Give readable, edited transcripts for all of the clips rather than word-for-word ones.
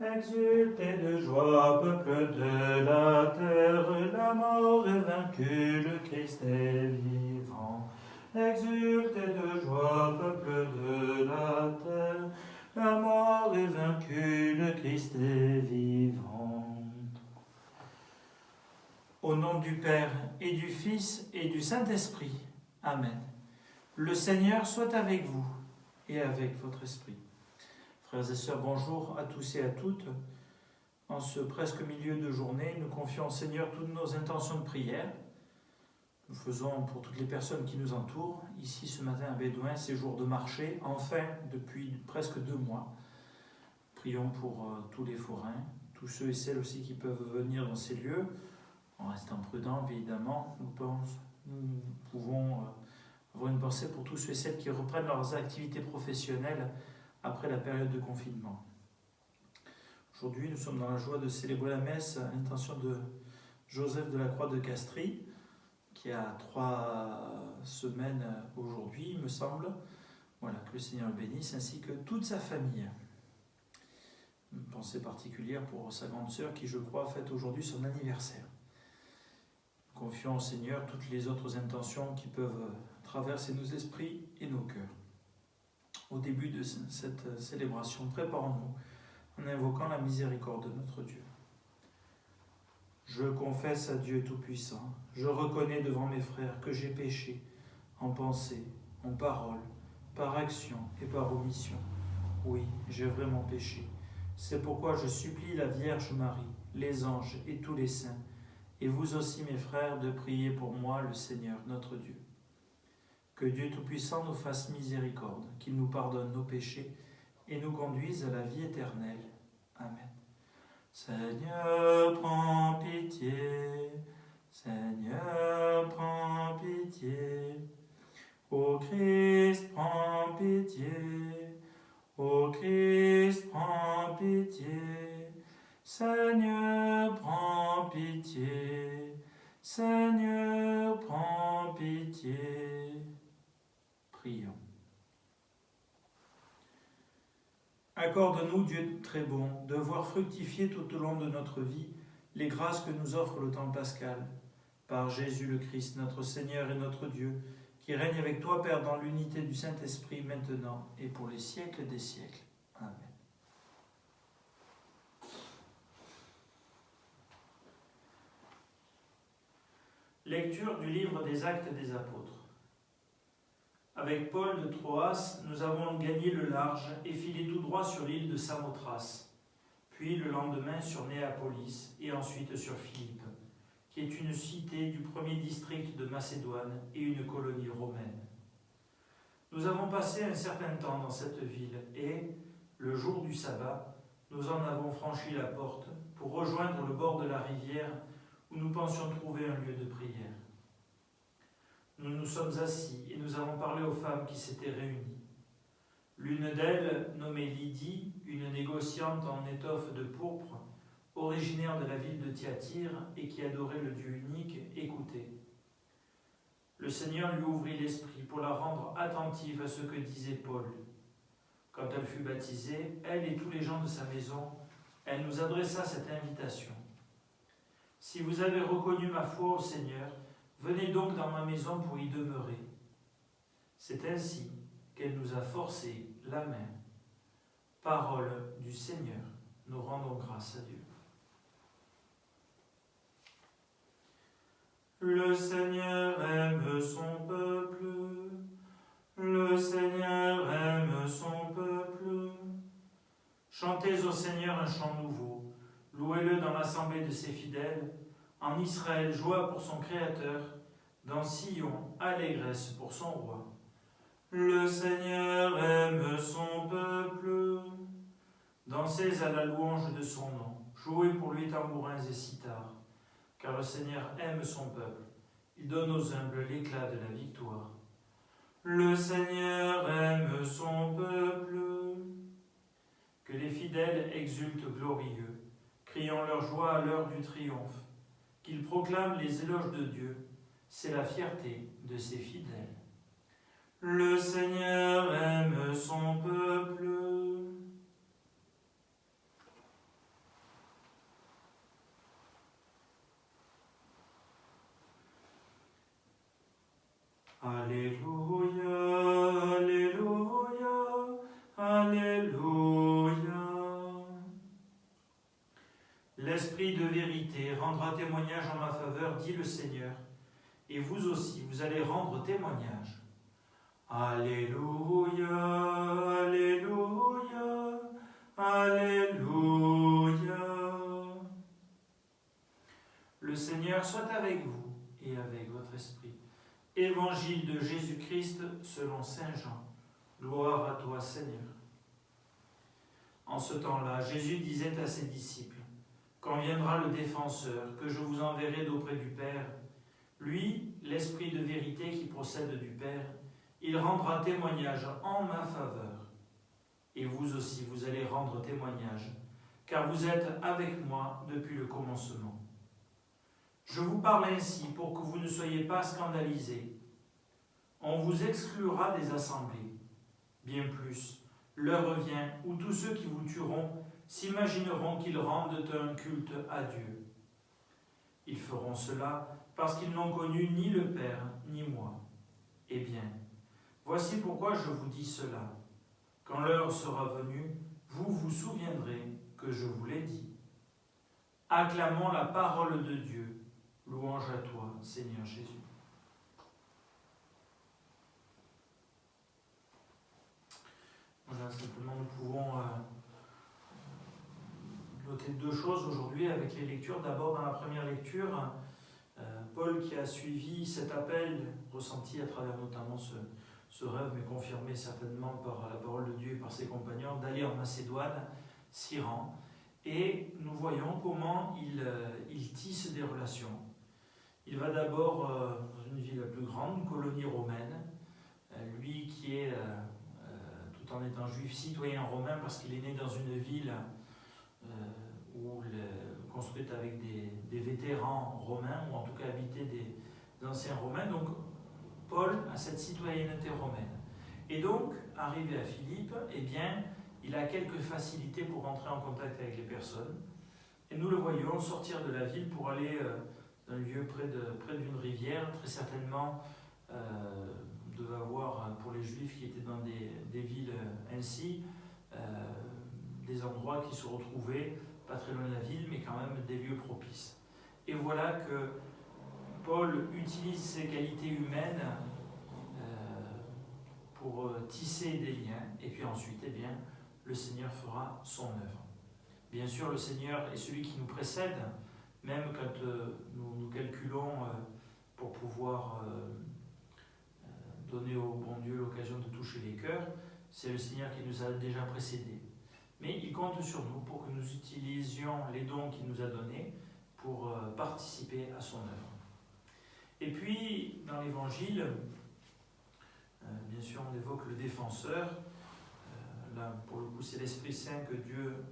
Exultez de joie, peuple de la terre, la mort est vaincue, le Christ est vivant. Exultez de joie, peuple de la terre, la mort est vaincue, le Christ est vivant. Au nom du Père et du Fils et du Saint-Esprit. Amen. Le Seigneur soit avec vous et avec votre esprit. Frères et sœurs, bonjour à tous et à toutes. En ce presque milieu de journée, nous confions au Seigneur toutes nos intentions de prière. Nous faisons pour toutes les personnes qui nous entourent. Ici, ce matin à Bédouin, c'est jour de marché, enfin depuis presque 2 mois. Prions pour tous les forains, tous ceux et celles aussi qui peuvent venir dans ces lieux. En restant prudents, évidemment, nous pouvons avoir une pensée pour tous ceux et celles qui reprennent leurs activités professionnelles après la période de confinement. Aujourd'hui, nous sommes dans la joie de célébrer la messe à l'intention de Joseph de la Croix de Castries, qui a 3 semaines aujourd'hui, il me semble. Voilà, que le Seigneur le bénisse, ainsi que toute sa famille. Une pensée particulière pour sa grande sœur qui, je crois, fête aujourd'hui son anniversaire. Confions au Seigneur toutes les autres intentions qui peuvent traverser nos esprits et nos cœurs. Au début de cette célébration, préparons-nous en invoquant la miséricorde de notre Dieu. Je confesse à Dieu Tout-Puissant, je reconnais devant mes frères que j'ai péché en pensée, en parole, par action et par omission. Oui, j'ai vraiment péché. C'est pourquoi je supplie la Vierge Marie, les anges et tous les saints, et vous aussi mes frères, de prier pour moi le Seigneur notre Dieu. Que Dieu Tout-Puissant nous fasse miséricorde, qu'il nous pardonne nos péchés et nous conduise à la vie éternelle. Amen. Seigneur, prends pitié. Seigneur, prends pitié. Ô Christ, prends pitié. Ô Christ, prends pitié. Seigneur, prends pitié. Seigneur, prends pitié. Prions. Accorde-nous, Dieu très bon, de voir fructifier tout au long de notre vie les grâces que nous offre le temps pascal. Par Jésus le Christ, notre Seigneur et notre Dieu, qui règne avec toi, Père, dans l'unité du Saint-Esprit, maintenant et pour les siècles des siècles. Amen. Lecture du livre des Actes des Apôtres. Avec Paul de Troas, nous avons gagné le large et filé tout droit sur l'île de Samothrace, puis le lendemain sur Néapolis et ensuite sur Philippe, qui est une cité du premier district de Macédoine et une colonie romaine. Nous avons passé un certain temps dans cette ville et, le jour du sabbat, nous en avons franchi la porte pour rejoindre le bord de la rivière où nous pensions trouver un lieu de prière. Nous nous sommes assis et nous avons parlé aux femmes qui s'étaient réunies. L'une d'elles, nommée Lydie, une négociante en étoffe de pourpre, originaire de la ville de Thyatire et qui adorait le Dieu unique, écoutait. Le Seigneur lui ouvrit l'esprit pour la rendre attentive à ce que disait Paul. Quand elle fut baptisée, elle et tous les gens de sa maison, elle nous adressa cette invitation. « Si vous avez reconnu ma foi au Seigneur, venez donc dans ma maison pour y demeurer. » C'est ainsi qu'elle nous a forcé la main. Parole du Seigneur, nous rendons grâce à Dieu. Le Seigneur aime son peuple. Le Seigneur aime son peuple. Chantez au Seigneur un chant nouveau. Louez-le dans l'assemblée de ses fidèles. En Israël, joie pour son Créateur. Dans Sion, allégresse pour son roi. Le Seigneur aime son peuple. Dansez à la louange de son nom. Jouez pour lui tambourins et cithars. Car le Seigneur aime son peuple. Il donne aux humbles l'éclat de la victoire. Le Seigneur aime son peuple. Que les fidèles exultent glorieux, criant leur joie à l'heure du triomphe. Qu'ils proclament les éloges de Dieu. C'est la fierté de ses fidèles. Le Seigneur aime son peuple. vérité rendra témoignage en ma faveur, dit le Seigneur, et vous aussi, vous allez rendre témoignage. Alléluia, Alléluia, Alléluia. Le Seigneur soit avec vous et avec votre esprit. Évangile de Jésus-Christ selon saint Jean. Gloire à toi, Seigneur. En ce temps-là, Jésus disait à ses disciples, « Quand viendra le défenseur, que je vous enverrai d'auprès du Père, lui, l'Esprit de vérité qui procède du Père, il rendra témoignage en ma faveur. Et vous aussi, vous allez rendre témoignage, car vous êtes avec moi depuis le commencement. Je vous parle ainsi pour que vous ne soyez pas scandalisés. On vous exclura des assemblées. Bien plus, l'heure vient où tous ceux qui vous tueront s'imagineront qu'ils rendent un culte à Dieu. Ils feront cela parce qu'ils n'ont connu ni le Père ni moi. Eh bien, voici pourquoi je vous dis cela. Quand l'heure sera venue, vous vous souviendrez que je vous l'ai dit. Acclamons la parole de Dieu. Louange à toi, Seigneur Jésus. Voilà, simplement nous pouvons noter deux choses aujourd'hui avec les lectures. D'abord, dans la première lecture, Paul qui a suivi cet appel ressenti à travers notamment ce rêve, mais confirmé certainement par la parole de Dieu et par ses compagnons, d'aller en Macédoine, s'y rend. Et nous voyons comment il tisse des relations. Il va d'abord dans une ville la plus grande, une colonie romaine, lui qui est, tout en étant juif, citoyen romain, parce qu'il est né dans une ville construite avec des vétérans romains, ou en tout cas habité des anciens romains. Donc Paul a cette citoyenneté romaine. Et donc, arrivé à Philippe, eh bien, il a quelques facilités pour rentrer en contact avec les personnes. Et nous le voyons sortir de la ville pour aller d'un lieu près d'une rivière. Très certainement, devait avoir, pour les Juifs qui étaient dans des villes ainsi, des endroits qui se retrouvaient pas très loin de la ville, mais quand même des lieux propices. Et voilà que Paul utilise ses qualités humaines pour tisser des liens, et puis ensuite, eh bien, le Seigneur fera son œuvre. Bien sûr, le Seigneur est celui qui nous précède, même quand nous calculons pour pouvoir donner au bon Dieu l'occasion de toucher les cœurs, c'est le Seigneur qui nous a déjà précédés. Mais il compte sur nous pour que nous utilisions les dons qu'il nous a donnés pour participer à son œuvre. Et puis, dans l'Évangile, bien sûr, on évoque le défenseur. Là, pour le coup, c'est l'Esprit Saint que Dieu,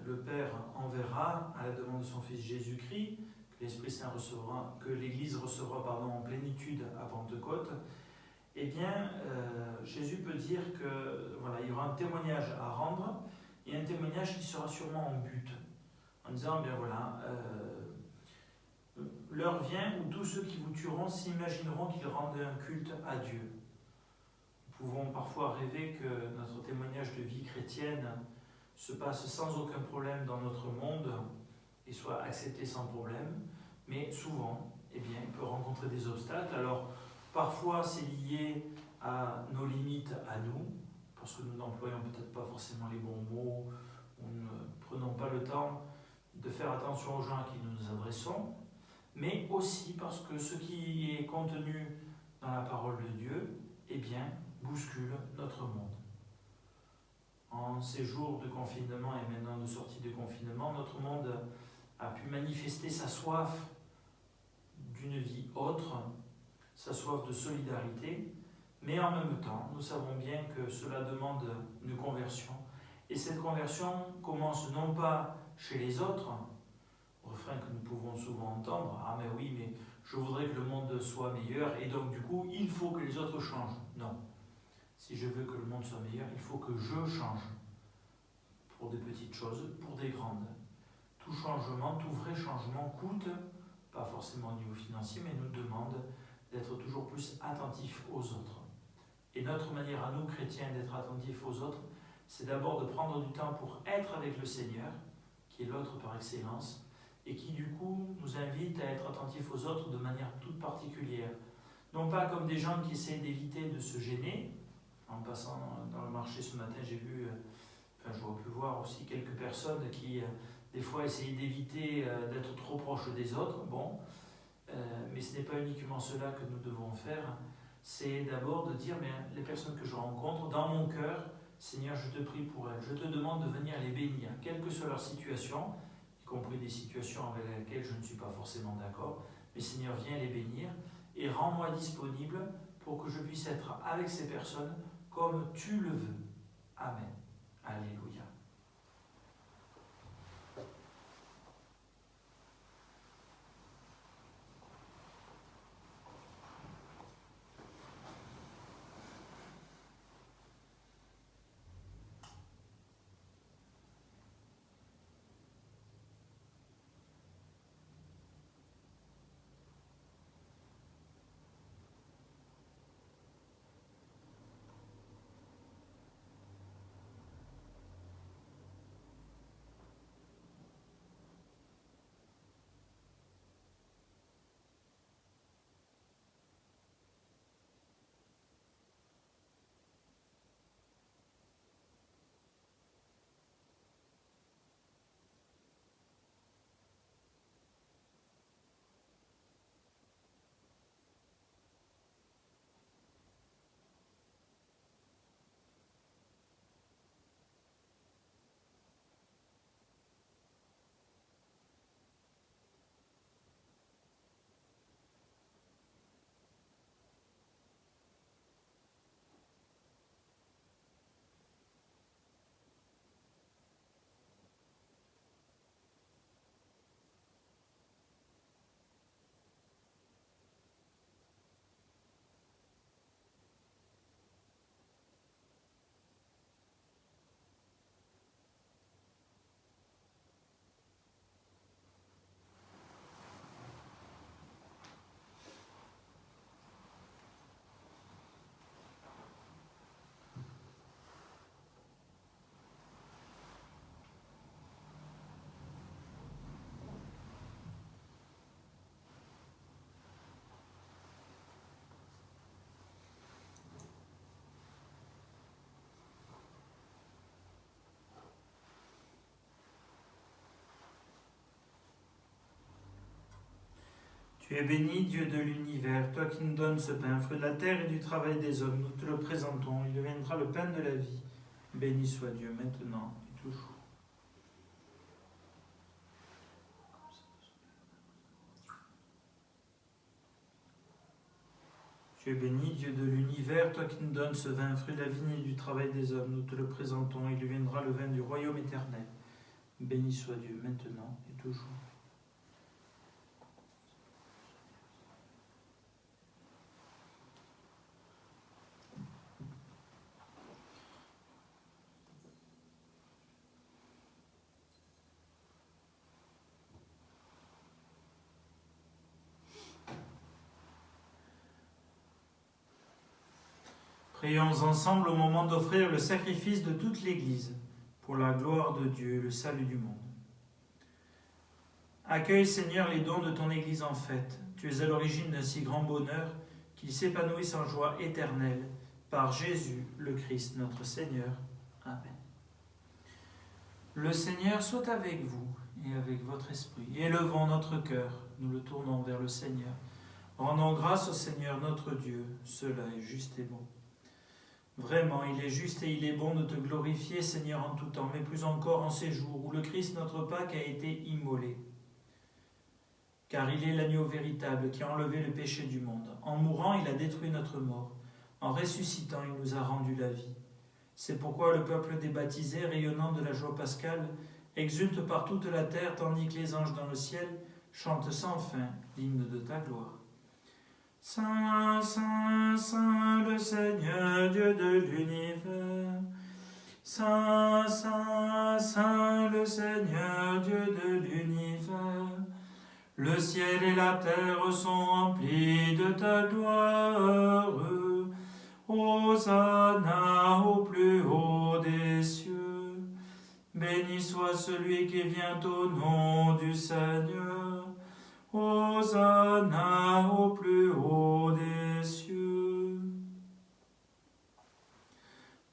le Père, enverra à la demande de son Fils Jésus-Christ, que l'Esprit Saint recevra, que l'Église recevra en plénitude à Pentecôte. Eh bien, Jésus peut dire que voilà, il y aura un témoignage à rendre, et un témoignage qui sera sûrement en but, en disant, bien voilà, l'heure vient où tous ceux qui vous tueront s'imagineront qu'ils rendent un culte à Dieu. Nous pouvons parfois rêver que notre témoignage de vie chrétienne se passe sans aucun problème dans notre monde et soit accepté sans problème, mais souvent, eh bien, il peut rencontrer des obstacles. Alors, parfois, c'est lié à nos limites à nous, parce que nous n'employons peut-être pas forcément les bons mots, ou ne prenons pas le temps de faire attention aux gens à qui nous nous adressons, mais aussi parce que ce qui est contenu dans la parole de Dieu, eh bien, bouscule notre monde. En ces jours de confinement et maintenant de sortie de confinement, notre monde a pu manifester sa soif d'une vie autre, sa soif de solidarité, mais en même temps, nous savons bien que cela demande une conversion. Et cette conversion commence non pas chez les autres, refrain que nous pouvons souvent entendre, « Ah mais oui, mais je voudrais que le monde soit meilleur, et donc du coup, il faut que les autres changent. » Non. Si je veux que le monde soit meilleur, il faut que je change. Pour des petites choses, pour des grandes. Tout changement, tout vrai changement coûte, pas forcément au niveau financier, mais nous demande d'être toujours plus attentifs aux autres. Et notre manière à nous, chrétiens, d'être attentifs aux autres, c'est d'abord de prendre du temps pour être avec le Seigneur, qui est l'autre par excellence, et qui du coup nous invite à être attentifs aux autres de manière toute particulière. Non pas comme des gens qui essaient d'éviter de se gêner. En passant dans le marché ce matin, j'aurais pu voir aussi quelques personnes qui des fois essayaient d'éviter d'être trop proches des autres. Bon, mais ce n'est pas uniquement cela que nous devons faire. C'est d'abord de dire, mais les personnes que je rencontre, dans mon cœur, Seigneur, je te prie pour elles. Je te demande de venir les bénir, quelle que soit leur situation, y compris des situations avec lesquelles je ne suis pas forcément d'accord. Mais Seigneur, viens les bénir et rends-moi disponible pour que je puisse être avec ces personnes comme tu le veux. Amen. Alléluia. Tu es béni, Dieu de l'univers, toi qui nous donnes ce pain, fruit de la terre et du travail des hommes. Nous te le présentons, il deviendra le pain de la vie. Béni soit Dieu maintenant et toujours. Tu es béni, Dieu de l'univers, toi qui nous donnes ce vin, fruit de la vigne et du travail des hommes. Nous te le présentons, il deviendra le vin du royaume éternel. Béni soit Dieu maintenant et toujours. Prions ensemble au moment d'offrir le sacrifice de toute l'Église, pour la gloire de Dieu et le salut du monde. Accueille, Seigneur, les dons de ton Église en fête. Tu es à l'origine d'un si grand bonheur qu'ils s'épanouissent en joie éternelle par Jésus, le Christ, notre Seigneur. Amen. Le Seigneur soit avec vous et avec votre esprit. Élevons notre cœur, nous le tournons vers le Seigneur. Rendons grâce au Seigneur notre Dieu, cela est juste et bon. Vraiment, il est juste et il est bon de te glorifier, Seigneur, en tout temps, mais plus encore en ces jours où le Christ, notre Pâque, a été immolé. Car il est l'agneau véritable qui a enlevé le péché du monde. En mourant, il a détruit notre mort. En ressuscitant, il nous a rendu la vie. C'est pourquoi le peuple des baptisés, rayonnant de la joie pascale, exulte par toute la terre, tandis que les anges dans le ciel chantent sans fin l'hymne de ta gloire. Saint, Saint, Saint, le Seigneur, Dieu de l'univers. Saint, Saint, Saint, le Seigneur, Dieu de l'univers. Le ciel et la terre sont remplis de ta gloire. Hosanna au plus haut des cieux. Béni soit celui qui vient au nom du Seigneur. Hosanna au plus haut des cieux.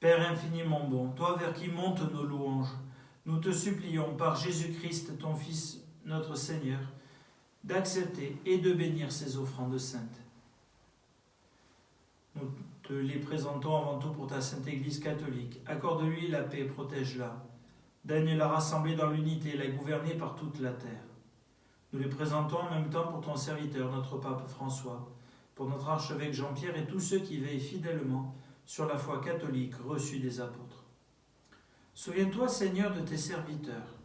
Père infiniment bon, toi vers qui montent nos louanges, nous te supplions par Jésus-Christ, ton Fils, notre Seigneur, d'accepter et de bénir ces offrandes saintes. Nous te les présentons avant tout pour ta Sainte Église catholique. Accorde-lui la paix, protège-la. Daigne la rassembler dans l'unité, la gouverner par toute la terre. Nous les présentons en même temps pour ton serviteur, notre pape François, pour notre archevêque Jean-Pierre et tous ceux qui veillent fidèlement sur la foi catholique reçue des apôtres. Souviens-toi, Seigneur, de tes serviteurs,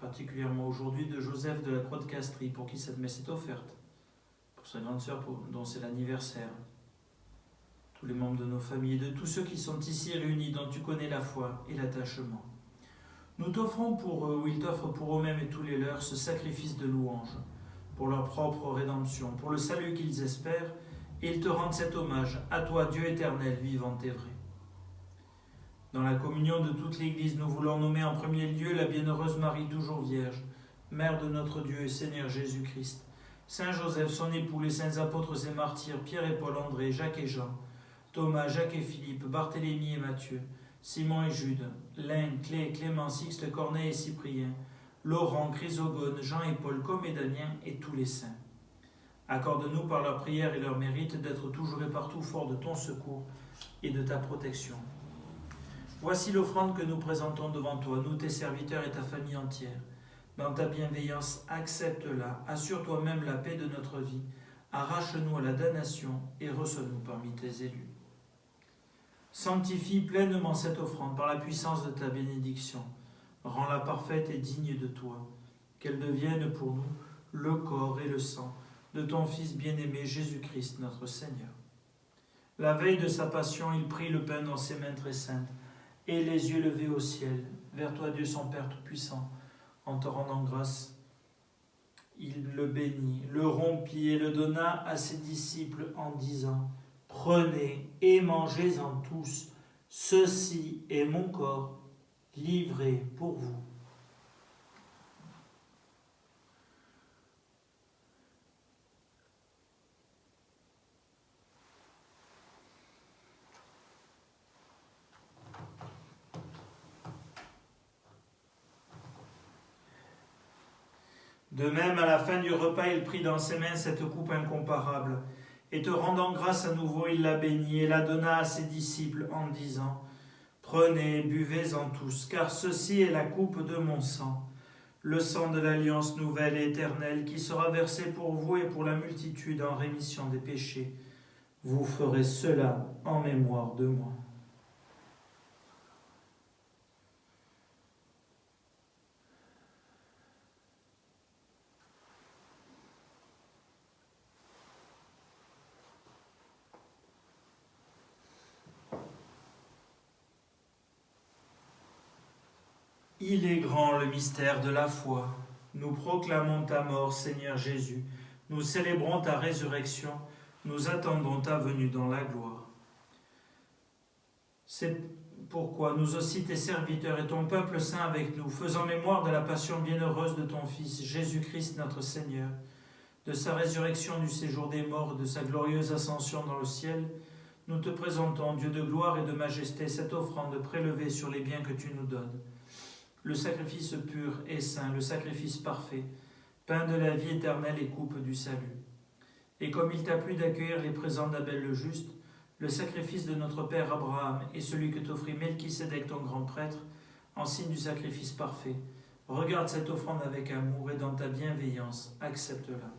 particulièrement aujourd'hui de Joseph de la Croix de Castries, pour qui cette messe est offerte, pour sa grande sœur dont c'est l'anniversaire, tous les membres de nos familles, de tous ceux qui sont ici réunis, dont tu connais la foi et l'attachement. Nous t'offrons pour eux, ou ils t'offrent pour eux-mêmes et tous les leurs, ce sacrifice de louange, pour leur propre rédemption, pour le salut qu'ils espèrent, et ils te rendent cet hommage, à toi, Dieu éternel, vivant et vrai. Dans la communion de toute l'Église, nous voulons nommer en premier lieu la bienheureuse Marie, toujours vierge, Mère de notre Dieu et Seigneur Jésus-Christ, Saint Joseph, son époux, les saints apôtres et martyrs, Pierre et Paul, André, Jacques et Jean, Thomas, Jacques et Philippe, Barthélemy et Matthieu, Simon et Jude, Lin, Clé, Clément, Sixte, Corneille et Cyprien, Laurent, Chrysogone, Jean et Paul, comme et Damien et tous les saints. Accorde-nous par leur prière et leur mérite d'être toujours et partout forts de ton secours et de ta protection. Voici l'offrande que nous présentons devant toi, nous tes serviteurs et ta famille entière. Dans ta bienveillance, accepte-la, assure toi-même la paix de notre vie, arrache-nous à la damnation et reçois-nous parmi tes élus. Sanctifie pleinement cette offrande par la puissance de ta bénédiction. Rends-la parfaite et digne de toi, qu'elle devienne pour nous le corps et le sang de ton Fils bien-aimé Jésus-Christ notre Seigneur. La veille de sa passion, il prit le pain dans ses mains très saintes, et les yeux levés au ciel, vers toi Dieu son Père Tout-Puissant, en te rendant grâce, il le bénit, le rompit et le donna à ses disciples en disant : Prenez et mangez-en tous, ceci est mon corps livré pour vous. De même, à la fin du repas, il prit dans ses mains cette coupe incomparable, et te rendant grâce à nouveau, il la bénit et la donna à ses disciples en disant : Prenez et buvez-en tous, car ceci est la coupe de mon sang, le sang de l'alliance nouvelle et éternelle, qui sera versé pour vous et pour la multitude en rémission des péchés. Vous ferez cela en mémoire de moi. Il est grand le mystère de la foi. Nous proclamons ta mort, Seigneur Jésus. Nous célébrons ta résurrection. Nous attendons ta venue dans la gloire. C'est pourquoi nous aussi, tes serviteurs et ton peuple saint avec nous, faisant mémoire de la passion bienheureuse de ton Fils, Jésus-Christ notre Seigneur, de sa résurrection du séjour des morts, de sa glorieuse ascension dans le ciel, nous te présentons, Dieu de gloire et de majesté, cette offrande prélevée sur les biens que tu nous donnes. Le sacrifice pur et saint, le sacrifice parfait, pain de la vie éternelle et coupe du salut. Et comme il t'a plu d'accueillir les présents d'Abel le juste, le sacrifice de notre père Abraham et celui que t'offrit Melchisédek ton grand prêtre, en signe du sacrifice parfait, regarde cette offrande avec amour et dans ta bienveillance, accepte-la.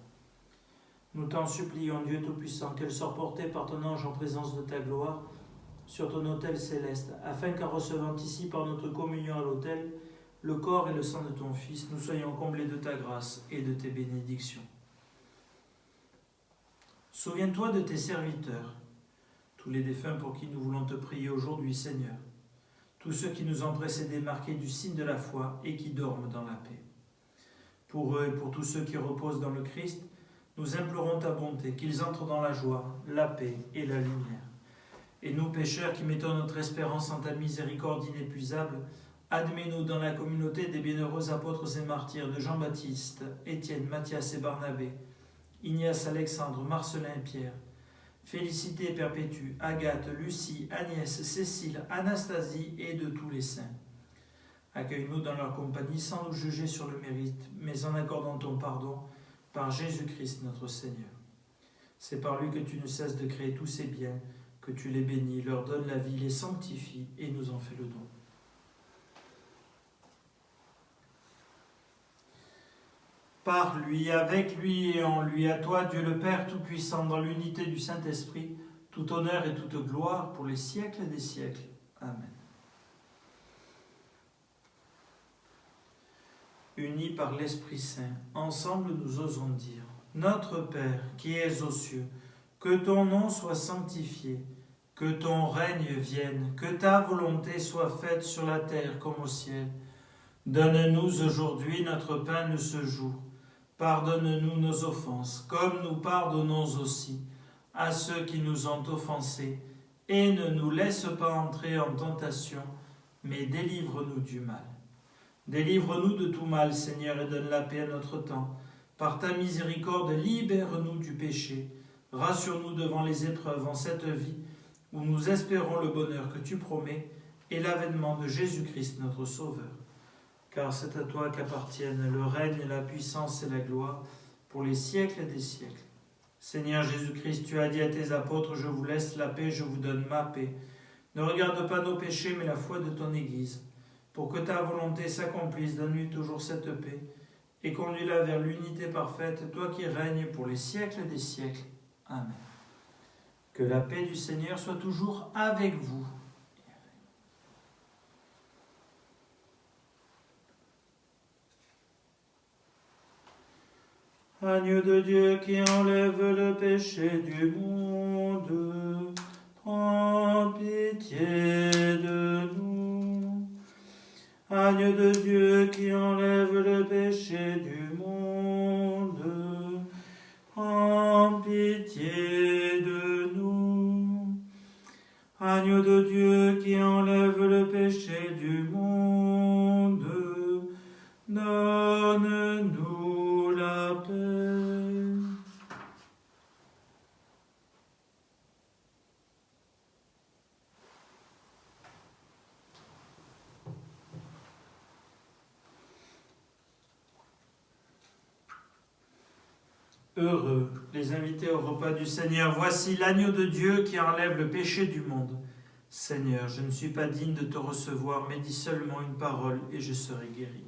Nous t'en supplions, Dieu Tout-Puissant, qu'elle soit portée par ton ange en présence de ta gloire sur ton autel céleste, afin qu'en recevant ici par notre communion à l'autel, le corps et le sang de ton Fils, nous soyons comblés de ta grâce et de tes bénédictions. Souviens-toi de tes serviteurs, tous les défunts pour qui nous voulons te prier aujourd'hui, Seigneur, tous ceux qui nous ont précédés marqués du signe de la foi et qui dorment dans la paix. Pour eux et pour tous ceux qui reposent dans le Christ, nous implorons ta bonté, qu'ils entrent dans la joie, la paix et la lumière. Et nous, pécheurs qui mettons notre espérance en ta miséricorde inépuisable, Admets-nous dans la communauté des bienheureux apôtres et martyrs de Jean-Baptiste, Étienne, Matthias et Barnabé, Ignace, Alexandre, Marcelin et Pierre, Félicité, Perpétue, Agathe, Lucie, Agnès, Cécile, Anastasie et de tous les saints. Accueille-nous dans leur compagnie sans nous juger sur le mérite, mais en accordant ton pardon par Jésus-Christ notre Seigneur. C'est par lui que tu ne cesses de créer tous ces biens, que tu les bénis, leur donnes la vie, les sanctifies et nous en fais le don. Par lui, avec lui et en lui, à toi, Dieu le Père Tout-Puissant, dans l'unité du Saint-Esprit, tout honneur et toute gloire pour les siècles des siècles. Amen. Unis par l'Esprit Saint, ensemble nous osons dire: Notre Père, qui es aux cieux, que ton nom soit sanctifié, que ton règne vienne, que ta volonté soit faite sur la terre comme au ciel. Donne-nous aujourd'hui notre pain de ce jour. Pardonne-nous nos offenses, comme nous pardonnons aussi à ceux qui nous ont offensés, et ne nous laisse pas entrer en tentation, mais délivre-nous du mal. Délivre-nous de tout mal, Seigneur, et donne la paix à notre temps. Par ta miséricorde, libère-nous du péché. Rassure-nous devant les épreuves en cette vie, où nous espérons le bonheur que tu promets et l'avènement de Jésus-Christ, notre Sauveur. Car c'est à toi qu'appartiennent le règne, la puissance et la gloire pour les siècles des siècles. Seigneur Jésus-Christ, tu as dit à tes apôtres: je vous laisse la paix, je vous donne ma paix. Ne regarde pas nos péchés, mais la foi de ton Église. Pour que ta volonté s'accomplisse, donne-lui toujours cette paix et conduis-la vers l'unité parfaite, toi qui règnes pour les siècles des siècles. Amen. Que la paix du Seigneur soit toujours avec vous. Agneau de Dieu qui enlève le péché du monde, prends pitié de nous. Agneau de Dieu qui enlève le péché du monde, prends pitié de nous. Agneau de Dieu qui enlève le péché du monde, donne-nous la paix. Heureux les invités au repas du Seigneur. Voici l'agneau de Dieu qui enlève le péché du monde. Seigneur, je ne suis pas digne de te recevoir, mais dis seulement une parole et je serai guéri.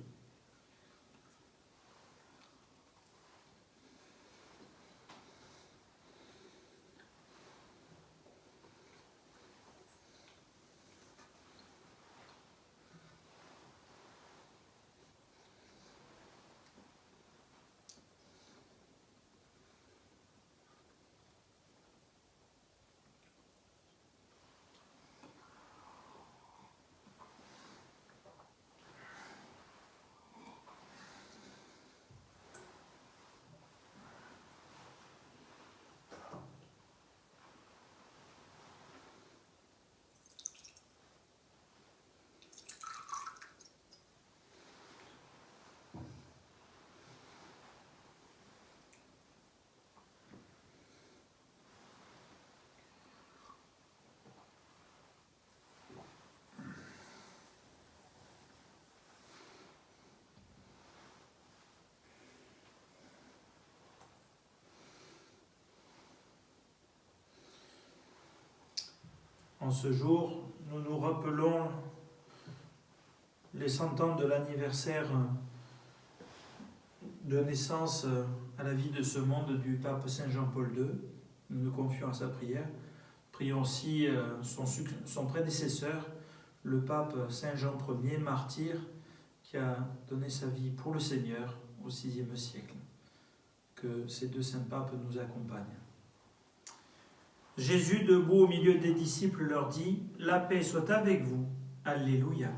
En ce jour, nous nous rappelons les 100 ans de l'anniversaire de naissance à la vie de ce monde du pape Saint Jean-Paul II. Nous nous confions à sa prière. Prions aussi son prédécesseur, le pape Saint Jean Ier, martyr, qui a donné sa vie pour le Seigneur au VIe siècle. Que ces deux saints papes nous accompagnent. Jésus, debout au milieu des disciples, leur dit: « La paix soit avec vous. Alléluia. »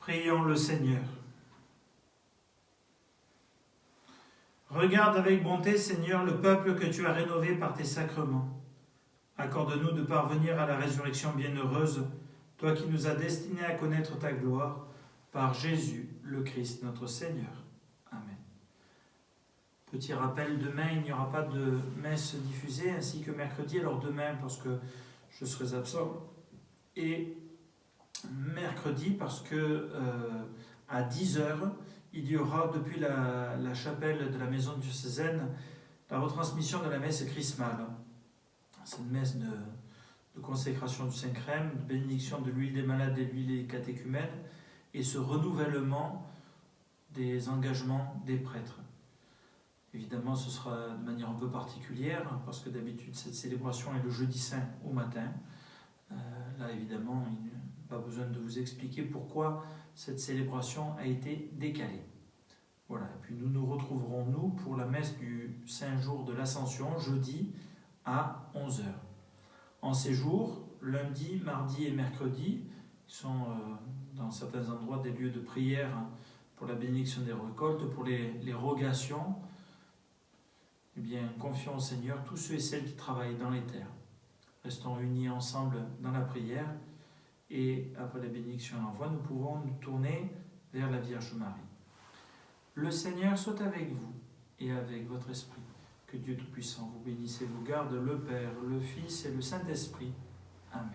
Prions le Seigneur. Regarde avec bonté, Seigneur, le peuple que tu as rénové par tes sacrements. Accorde-nous de parvenir à la résurrection bienheureuse, toi qui nous as destinés à connaître ta gloire, par Jésus, le Christ, notre Seigneur. Amen. Petit rappel, demain, il n'y aura pas de messe diffusée, ainsi que mercredi. Alors demain, parce que je serai absent, et mercredi, parce que à 10h, il y aura depuis la chapelle de la maison diocésaine la retransmission de la messe chrismale. C'est une messe de consécration du Saint-Crème, de bénédiction de l'huile des malades et de l'huile des catéchumènes, et ce renouvellement des engagements des prêtres. Évidemment, ce sera de manière un peu particulière, parce que d'habitude, cette célébration est le jeudi saint au matin. Là, évidemment, il n'y a pas besoin de vous expliquer pourquoi cette célébration a été décalée. Voilà, et puis nous nous retrouverons, nous, pour la messe du Saint Jour de l'Ascension, jeudi à 11h. En ces jours, lundi, mardi et mercredi, qui sont dans certains endroits des lieux de prière pour la bénédiction des récoltes, pour les rogations, eh bien, confions au Seigneur tous ceux et celles qui travaillent dans les terres. Restons unis ensemble dans la prière et après la bénédiction et l'envoi, nous pouvons nous tourner vers la Vierge Marie. Le Seigneur soit avec vous et avec votre esprit. Que Dieu Tout-Puissant vous bénisse et vous garde, le Père, le Fils et le Saint-Esprit. Amen.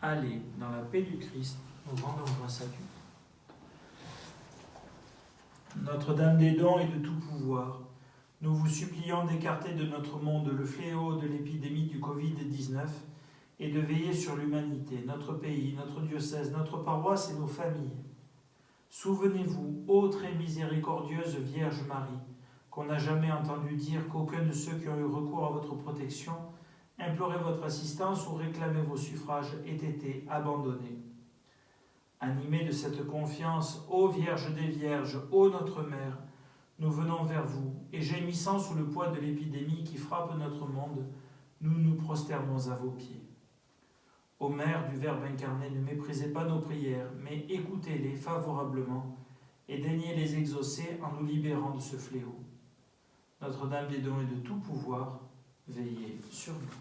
Allez dans la paix du Christ, nous rendons grâce à Dieu. Notre-Dame des dons et de tout pouvoir, nous vous supplions d'écarter de notre monde le fléau de l'épidémie du Covid-19 et de veiller sur l'humanité, notre pays, notre diocèse, notre paroisse et nos familles. Souvenez-vous, ô très miséricordieuse Vierge Marie, qu'on n'a jamais entendu dire qu'aucun de ceux qui ont eu recours à votre protection, imploré votre assistance ou réclamé vos suffrages ait été abandonné. Animés de cette confiance, ô Vierge des Vierges, ô notre Mère, nous venons vers vous, et gémissant sous le poids de l'épidémie qui frappe notre monde, nous nous prosternons à vos pieds. Ô Mère du Verbe incarné, ne méprisez pas nos prières, mais écoutez-les favorablement et daignez les exaucer en nous libérant de ce fléau. Notre-Dame des dons et de tout pouvoir, veillez sur nous.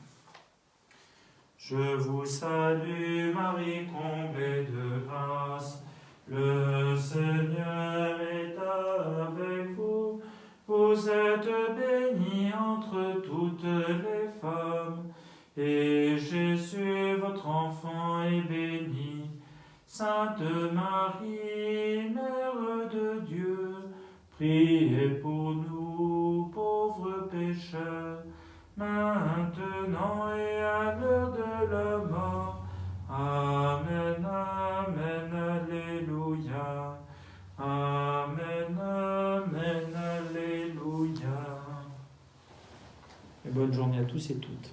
Je vous salue Marie, comblée de grâce, le Seigneur est avec vous. Vous êtes bénie entre toutes les femmes, et Jésus, votre enfant, est béni. Sainte Marie, Mère de Dieu, priez pour nous, pauvres pécheurs, maintenant et à l'heure de la mort. Amen, amen, alléluia. Amen, amen, alléluia. Et bonne journée à tous et toutes.